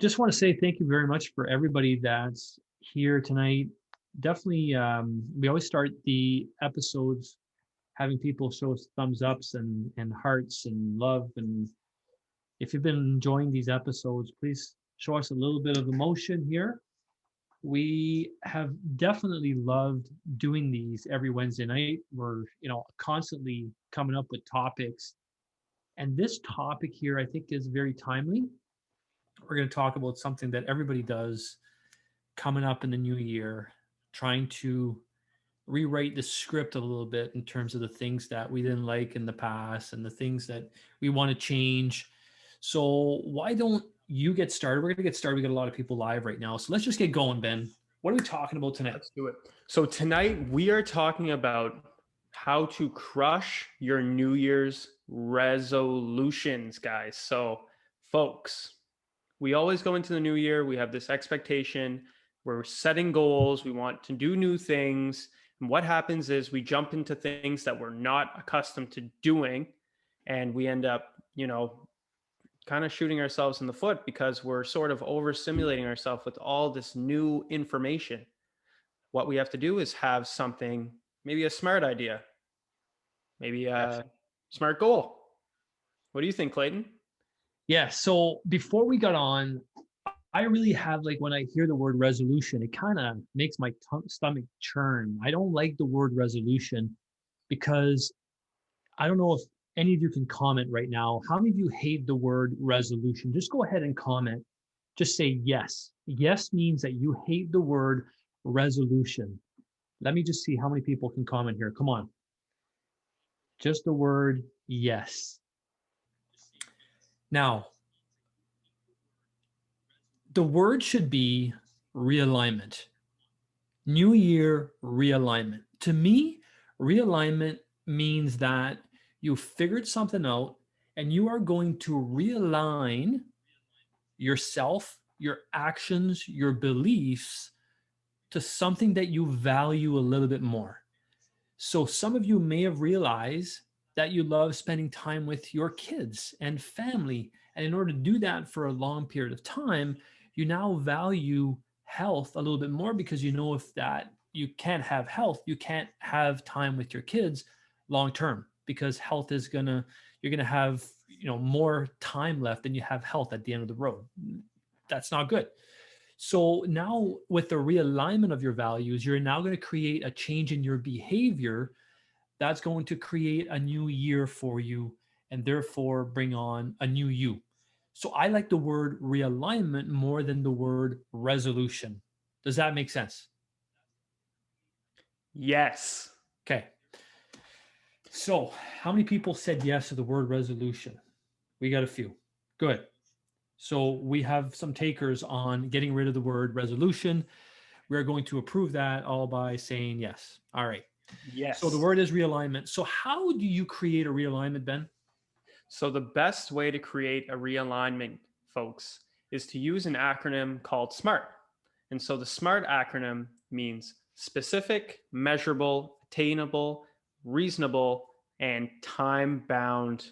Just want to say thank you very much for everybody that's here tonight. Definitely, we always start the episodes having people show us thumbs ups and hearts and love. And if you've been enjoying these episodes, please show us a little bit of emotion here. We have definitely loved doing these every Wednesday night. We're, constantly coming up with topics. And this topic here, I think, is very timely. We're going to talk about something that everybody does coming up in the new year, trying to rewrite the script a little bit in terms of the things that we didn't like in the past and the things that we want to change. So, why don't you get started? We're going to get started. We got a lot of people live right now. So, let's just get going, Ben. What are we talking about tonight? Let's do it. So tonight we are talking about how to crush your New Year's resolutions, guys. So, folks, we always go into the new year, we have this expectation, we're setting goals, we want to do new things. And what happens is we jump into things that we're not accustomed to doing, and we end up, kind of shooting ourselves in the foot because we're sort of overstimulating ourselves with all this new information. What we have to do is have something, maybe a smart idea, maybe Yes. a smart goal. What do you think, Clayton? Yeah. So, before we got on, I really have like when I hear the word resolution, it kind of makes my stomach churn. I don't like the word resolution because I don't know if any of you can comment right now. How many of you hate the word resolution? Just go ahead and comment. Just say yes. Yes means that you hate the word resolution. Let me just see how many people can comment here. Come on. Just the word yes. Now, the word should be realignment. New year realignment. To me, realignment means that you figured something out and you are going to realign yourself, your actions, your beliefs to something that you value a little bit more. So, some of you may have realized that you love spending time with your kids and family. And in order to do that for a long period of time, you now value health a little bit more because you know if that you can't have health, you can't have time with your kids long term because health is gonna you're gonna have more time left than you have health at the end of the road. That's not good. So now with the realignment of your values, you're now going to create a change in your behavior that's going to create a new year for you and therefore bring on a new you. So I like the word realignment more than the word resolution. Does that make sense? Yes. Okay. So how many people said yes to the word resolution? We got a few. Good. So we have some takers on getting rid of the word resolution. We're going to approve that all by saying yes. All right. So the Yes. word is realignment. So how do you create a realignment, Ben? So the best way to create a realignment, folks, is to use an acronym called SMART. And so the SMART acronym means specific, measurable, attainable, reasonable, and time bound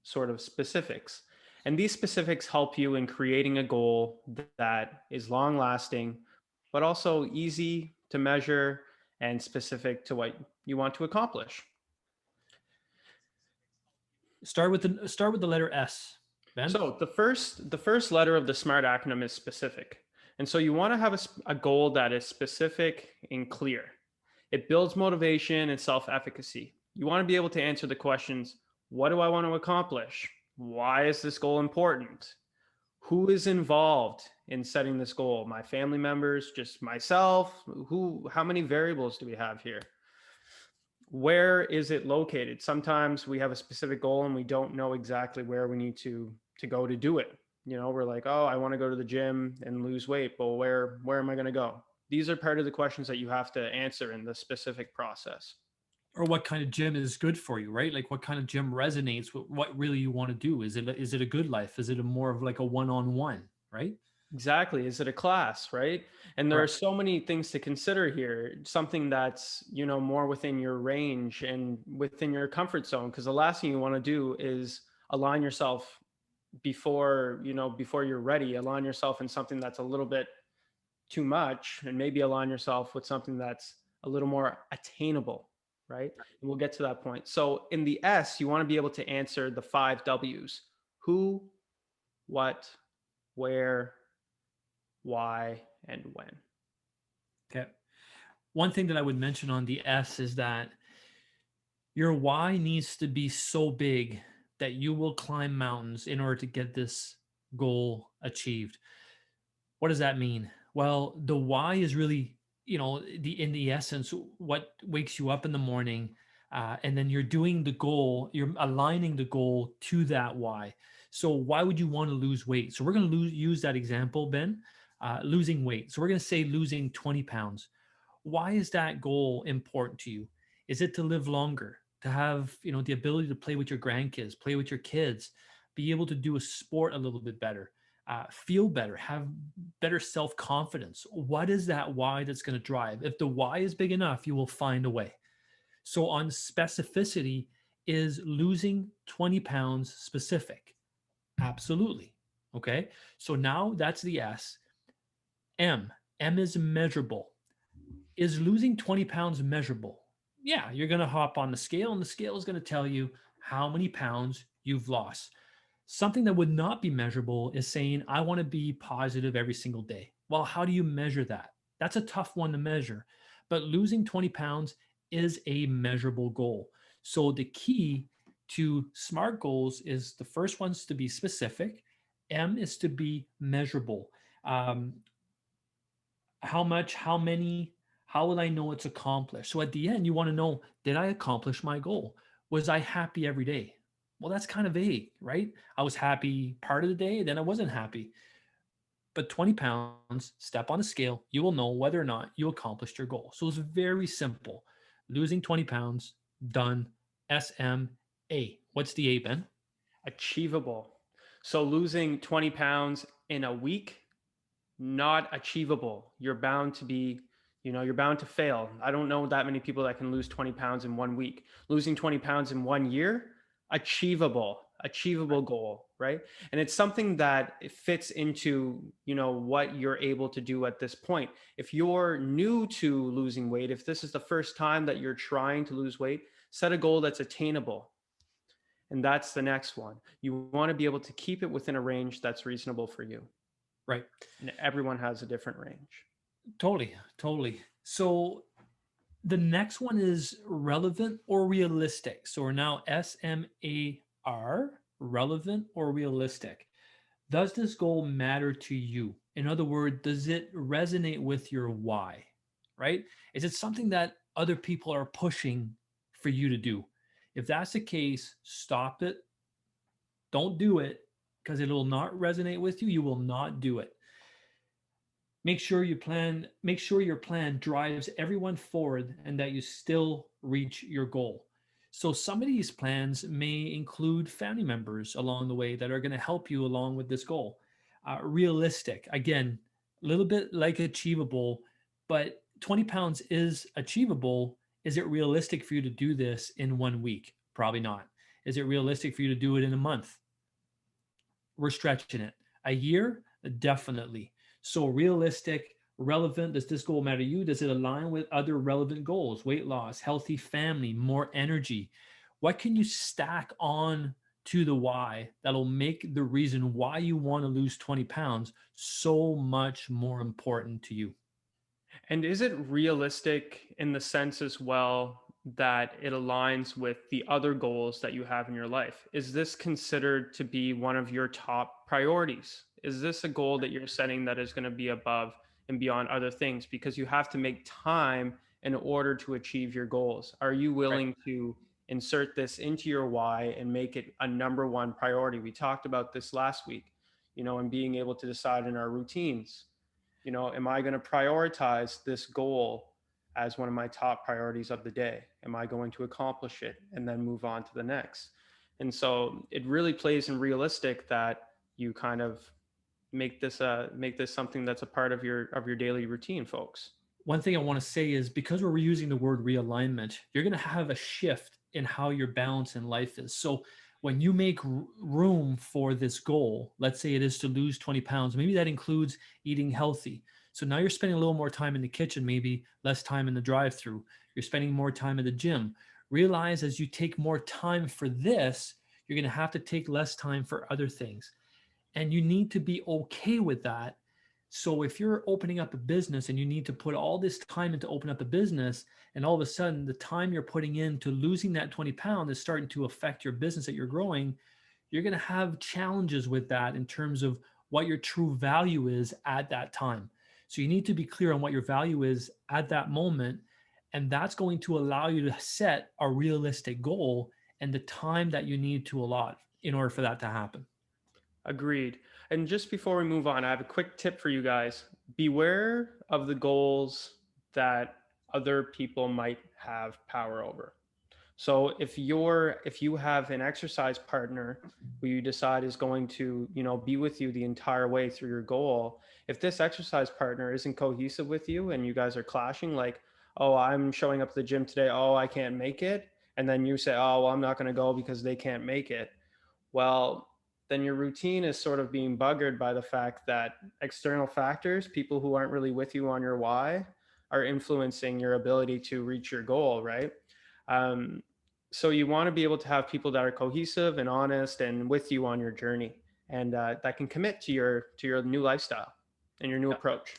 sort of specifics. And these specifics help you in creating a goal that is long lasting, but also easy to measure and specific to what you want to accomplish. Start with the letter S, Ben. So the first letter of the SMART acronym is specific. And so you want to have a goal that is specific and clear. It builds motivation and self-efficacy. You want to be able to answer the questions, what do I want to accomplish? Why is this goal important? Who is involved in setting this goal? My family members, just myself? How many variables do we have here? Where is it located? Sometimes we have a specific goal and we don't know exactly where we need to go to do it. We're like, oh, I want to go to the gym and lose weight. Well, where am I going to go? These are part of the questions that you have to answer in the specific process. Or what kind of gym is good for you, right? Like what kind of gym resonates with what really you want to do? Is it a good life? Is it a more of like a one-on-one, right? Exactly. Is it a class, right? And there are Correct. so many things to consider here. Something that's, more within your range and within your comfort zone. Because the last thing you want to do is align yourself before, before you're ready. Align yourself in something that's a little bit too much, and maybe align yourself with something that's a little more attainable, right? And we'll get to that point. So in the S, you want to be able to answer the 5 W's: who, what, where, why, and when. Okay. One thing that I would mention on the S is that your why needs to be so big that you will climb mountains in order to get this goal achieved. What does that mean? Well, the why is really, the in the essence, what wakes you up in the morning, and then you're doing the goal, you're aligning the goal to that why. So why would you want to lose weight? So we're going to use that example, Ben, losing weight. So we're going to say losing 20 pounds. Why is that goal important to you? Is it to live longer, to have, the ability to play with your grandkids, play with your kids, be able to do a sport a little bit better, feel better, have better self-confidence? What is that why that's going to drive? If the why is big enough, you will find a way. So on specificity, is losing 20 pounds specific? Absolutely. Okay. So now that's the S. M. M is measurable. Is losing 20 pounds measurable? Yeah, you're going to hop on the scale, and the scale is going to tell you how many pounds you've lost. Something that would not be measurable is saying, I want to be positive every single day. Well, how do you measure that? That's a tough one to measure. But losing 20 pounds is a measurable goal. So the key to SMART goals is the first one's to be specific, M is to be measurable. Um, how much, how many, how will I know it's accomplished? So at the end, you want to know, did I accomplish my goal? Was I happy every day? Well, that's kind of vague, right? I was happy part of the day, then I wasn't happy. But 20 pounds, step on a scale, you will know whether or not you accomplished your goal. So it's very simple. Losing 20 pounds, done. SMA. What's the A, Ben? Achievable. So losing 20 pounds in a week, not achievable. You're bound to be, you're bound to fail. I don't know that many people that can lose 20 pounds in 1 week. Losing 20 pounds in 1 year, achievable goal, right? And it's something that it fits into, what you're able to do at this point. If you're new to losing weight, if this is the first time that you're trying to lose weight, set a goal that's attainable. And that's the next one. You want to be able to keep it within a range that's reasonable for you. Right. And everyone has a different range. Totally. Totally. So the next one is relevant or realistic. So we're now SMAR, relevant or realistic. Does this goal matter to you? In other words, does it resonate with your why? Right? Is it something that other people are pushing for you to do? If that's the case, stop it. Don't do it because it will not resonate with you. You will not do it. Make sure your plan drives everyone forward and that you still reach your goal. So some of these plans may include family members along the way that are going to help you along with this goal. Realistic, again, a little bit like achievable, but 20 pounds is achievable. Is it realistic for you to do this in 1 week? Probably not. Is it realistic for you to do it in a month? We're stretching it. A year? Definitely. So realistic, relevant. Does this goal matter to you? Does it align with other relevant goals? Weight loss, healthy family, more energy. What can you stack on to the why that'll make the reason why you want to lose 20 pounds so much more important to you? And is it realistic in the sense as well that it aligns with the other goals that you have in your life? Is this considered to be one of your top priorities? Is this a goal that you're setting that is going to be above and beyond other things? Because you have to make time in order to achieve your goals. Are you Right. willing to insert this into your why and make it a number one priority? We talked about this last week, and being able to decide in our routines, am I going to prioritize this goal as one of my top priorities of the day? Am I going to accomplish it and then move on to the next? And so it really plays in realistic that you kind of make this something that's a part of your daily routine, folks. One thing I want to say is because we're using the word realignment, you're going to have a shift in how your balance in life is. So when you make room for this goal, let's say it is to lose 20 pounds, maybe that includes eating healthy. So now you're spending a little more time in the kitchen, maybe less time in the drive-through. You're spending more time at the gym. Realize as you take more time for this, you're going to have to take less time for other things. And you need to be okay with that. So if you're opening up a business and you need to put all this time into open up a business, and all of a sudden the time you're putting into losing that 20 pounds is starting to affect your business that you're growing, you're going to have challenges with that in terms of what your true value is at that time. So you need to be clear on what your value is at that moment. And that's going to allow you to set a realistic goal and the time that you need to allot in order for that to happen. Agreed. And just before we move on, I have a quick tip for you guys. Beware of the goals that other people might have power over. So if you have an exercise partner who you decide is going to, be with you the entire way through your goal, if this exercise partner isn't cohesive with you and you guys are clashing, like, oh, I'm showing up to the gym today, oh, I can't make it, and then you say, oh, well, I'm not going to go because they can't make it. Well, then your routine is sort of being buggered by the fact that external factors, people who aren't really with you on your why, are influencing your ability to reach your goal, right? So you want to be able to have people that are cohesive and honest and with you on your journey, and that can commit to your new lifestyle and your new approach.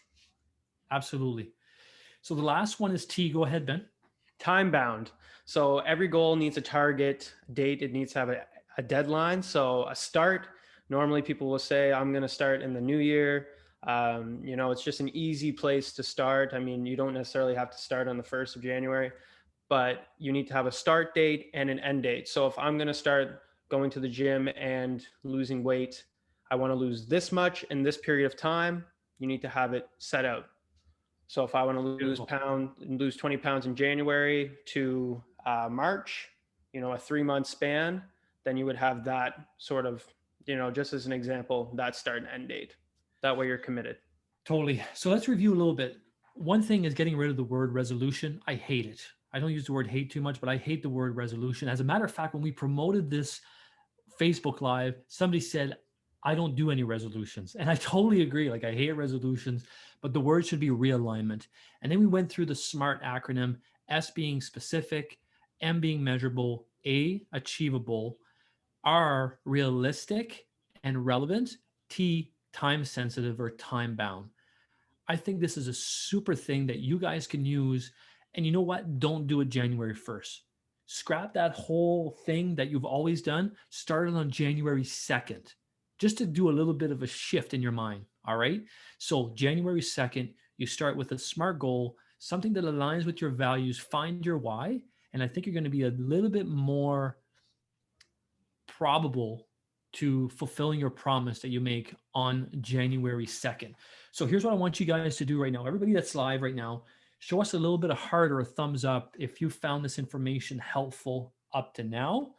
Absolutely. So the last one is T. Go ahead, Ben. Time bound. So every goal needs a target date. It needs to have a deadline. So a start, normally people will say, I'm going to start in the new year. It's just an easy place to start. I mean, you don't necessarily have to start on the 1st of January, but you need to have a start date and an end date. So if I'm going to start going to the gym and losing weight, I want to lose this much in this period of time, you need to have it set out. So if I want to lose 20 pounds in January to March, a 3-month span, then you would have that sort of, just as an example, that start and end date. That way you're committed. Totally. So let's review a little bit. One thing is getting rid of the word resolution. I hate it. I don't use the word hate too much, but I hate the word resolution. As a matter of fact, when we promoted this Facebook Live, somebody said, I don't do any resolutions. And I totally agree. Like, I hate resolutions, but the word should be realignment. And then we went through the SMART acronym, S being specific, M being measurable, A, achievable, R, realistic and relevant, T, time sensitive or time bound. I think this is a super thing that you guys can use. And you know what? Don't do it January 1st. Scrap that whole thing that you've always done. Start it on January 2nd, just to do a little bit of a shift in your mind. All right. So January 2nd, you start with a SMART goal, something that aligns with your values, find your why. And I think you're going to be a little bit more probable to fulfilling your promise that you make on January 2nd. So here's what I want you guys to do right now. Everybody that's live right now, show us a little bit of heart or a thumbs up if you found this information helpful up to now.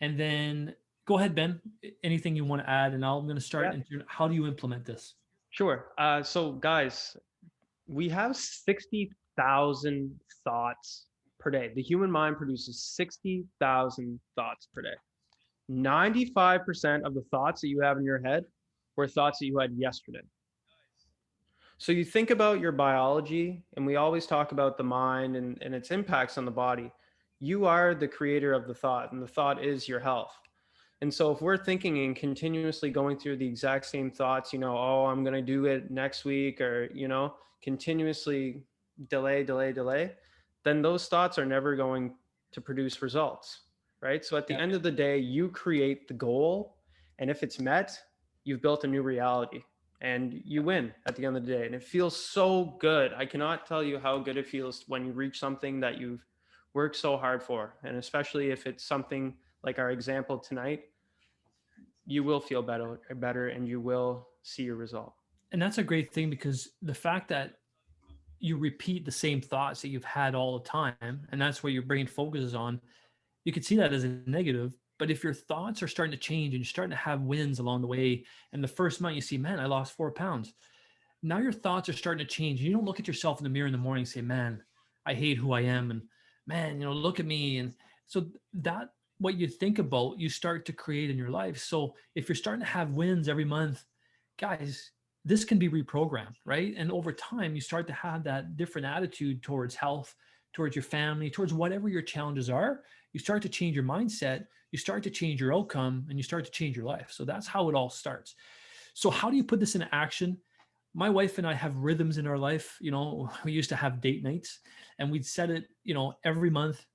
And then go ahead, Ben, anything you want to add, and I'm going to start. Yeah. How do you implement this? Sure. So guys, we have 60,000 thoughts per day. The human mind produces 60,000 thoughts per day. 95% of the thoughts that you have in your head were thoughts that you had yesterday. So you think about your biology, and we always talk about the mind and its impacts on the body. You are the creator of the thought, and the thought is your health. And so if we're thinking and continuously going through the exact same thoughts, oh, I'm going to do it next week, or, continuously delay, then those thoughts are never going to produce results, right? So at the end of the day, you create the goal, and if it's met, you've built a new reality and you win at the end of the day. And it feels so good. I cannot tell you how good it feels when you reach something that you've worked so hard for. And especially if it's something like our example tonight, you will feel better and you will see your result. And that's a great thing, because the fact that you repeat the same thoughts that you've had all the time, and that's where your brain focuses on, you could see that as a negative. But if your thoughts are starting to change and you're starting to have wins along the way, and the first month you see, man, I lost 4 pounds. Now your thoughts are starting to change. You don't look at yourself in the mirror in the morning and say, man, I hate who I am. And man, look at me. And so that what you think about, you start to create in your life. So if you're starting to have wins every month, guys, this can be reprogrammed, right? And over time, you start to have that different attitude towards health, towards your family, towards whatever your challenges are. You start to change your mindset, you start to change your outcome, and you start to change your life. So that's how it all starts. So, how do you put this into action? My wife and I have rhythms in our life. We used to have date nights and we'd set it, every month.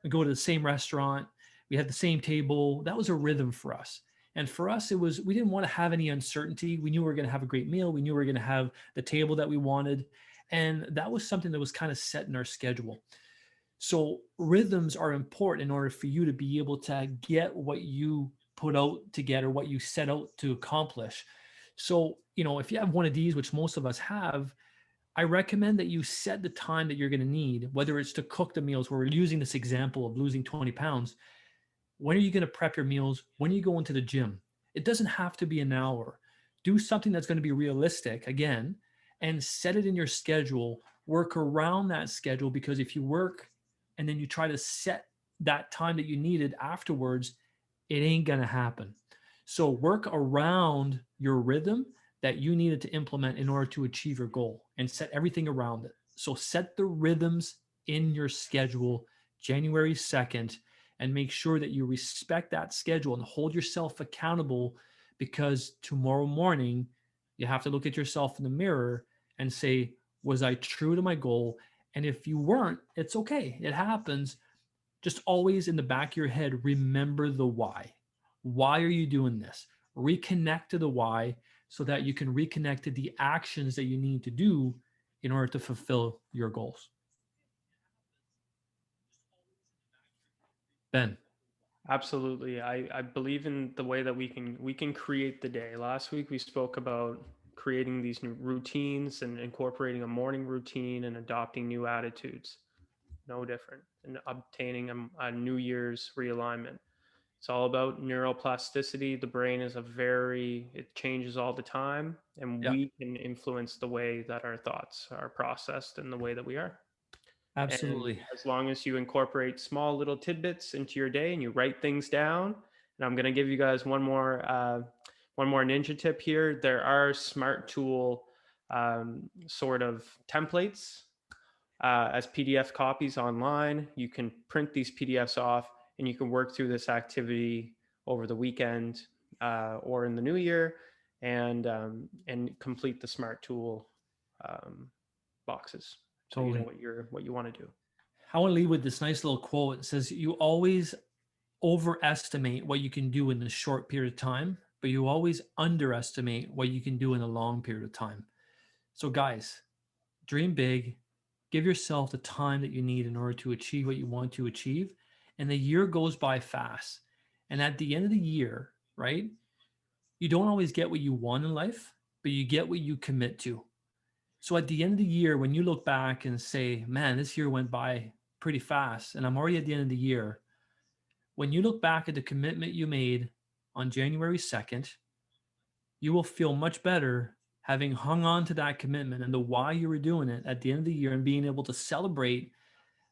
We go to the same restaurant, we had the same table. That was a rhythm for us. And for us, it was, we didn't want to have any uncertainty. We knew we were going to have a great meal. We knew we were going to have the table that we wanted. And that was something that was kind of set in our schedule. So rhythms are important in order for you to be able to get what you put out to get or what you set out to accomplish. So, if you have one of these, which most of us have, I recommend that you set the time that you're going to need, whether it's to cook the meals, where we're using this example of losing 20 pounds. When are you going to prep your meals? When are you going to the gym? It doesn't have to be an hour. Do something that's going to be realistic again and set it in your schedule. Work around that schedule, because if you work and then you try to set that time that you needed afterwards, it ain't going to happen. So work around your rhythm that you needed to implement in order to achieve your goal and set everything around it. So set the rhythms in your schedule January 2nd and make sure that you respect that schedule and hold yourself accountable, because tomorrow morning you have to look at yourself in the mirror and say, was I true to my goal? And if you weren't, it's okay. It happens. Just always in the back of your head, remember the why. Why are you doing this? Reconnect to the why so that you can reconnect to the actions that you need to do in order to fulfill your goals. Ben. Absolutely. I believe in the way that we can create the day. Last week we spoke about creating these new routines and incorporating a morning routine and adopting new attitudes. No different. And obtaining a New Year's realignment. It's all about neuroplasticity. The brain is it changes all the time, and Yeah, we can influence the way that our thoughts are processed and the way that we are. And absolutely. as long as you incorporate small little tidbits into your day and you write things down, and I'm going to give you guys one more ninja tip here. There are smart tool sort of templates as PDF copies online. You can print these PDFs off and you can work through this activity over the weekend or in the new year and complete the smart tool boxes. So you know Totally. what you want to do. I want to leave with this nice little quote. It says, you always overestimate what you can do in a short period of time, but you always underestimate what you can do in a long period of time. So, guys, dream big, give yourself the time that you need in order to achieve what you want to achieve. And the year goes by fast. And at the end of the year, right, you don't always get what you want in life, but you get what you commit to. So at the end of the year, when you look back and say, man, this year went by pretty fast, and I'm already at the end of the year, when you look back at the commitment you made on January 2nd, you will feel much better having hung on to that commitment and the why you were doing it at the end of the year, and being able to celebrate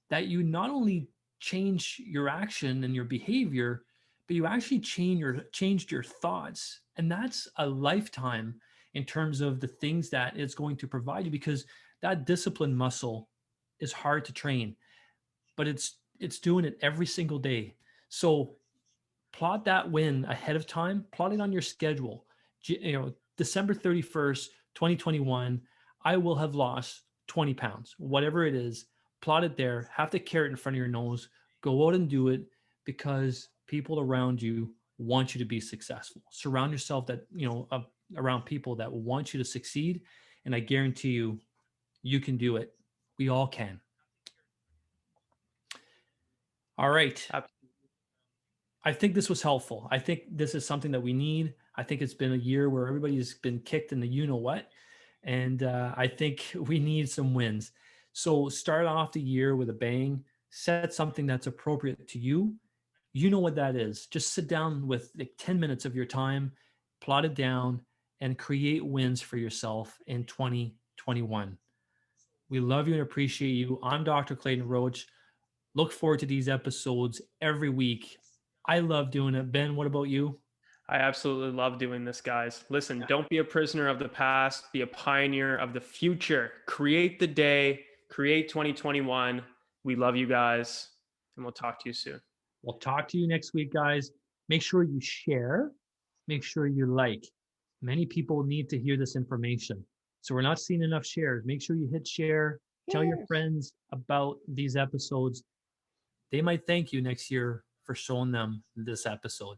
that you not only change your action and your behavior, but you actually changed your thoughts. And that's a lifetime in terms of the things that it's going to provide you, because that discipline muscle is hard to train, but it's doing it every single day. So plot that win ahead of time, plot it on your schedule. December 31st, 2021, I will have lost 20 pounds, whatever it is. Plot it there, have the carrot in front of your nose, go out and do it, because people around you want you to be successful. Surround yourself around people that want you to succeed. And I guarantee you, you can do it. We all can. All right. I think this was helpful. I think this is something that we need. I think it's been a year where everybody's been kicked in the you know what. And I think we need some wins. So start off the year with a bang, set something that's appropriate to you. You know what that is. Just sit down with like 10 minutes of your time, plot it down, and create wins for yourself in 2021. We love you and appreciate you. I'm Dr. Clayton Roach. Look forward to these episodes every week. I love doing it. Ben, what about you? I absolutely love doing this, guys. Listen, don't be a prisoner of the past, be a pioneer of the future. Create the day, create 2021. We love you guys, and we'll talk to you soon. We'll talk to you next week, guys. Make sure you share. Make sure you like. Many people need to hear this information. So we're not seeing enough shares. Make sure you hit share. Tell your friends about these episodes. They might thank you next year for showing them this episode.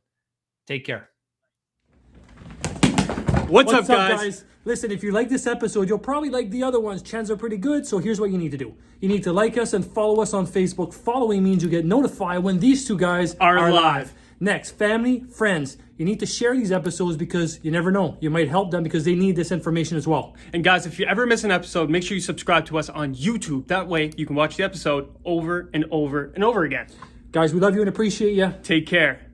Take care. What's up, guys? Listen, if you like this episode, you'll probably like the other ones. Chances are pretty good. So here's what you need to do. You need to like us and follow us on Facebook. Following means you get notified when these two guys Are live. Next, family, friends. You need to share these episodes because you never know. You might help them because they need this information as well. And guys, if you ever miss an episode, make sure you subscribe to us on YouTube. That way you can watch the episode over and over and over again. Guys, we love you and appreciate you. Take care.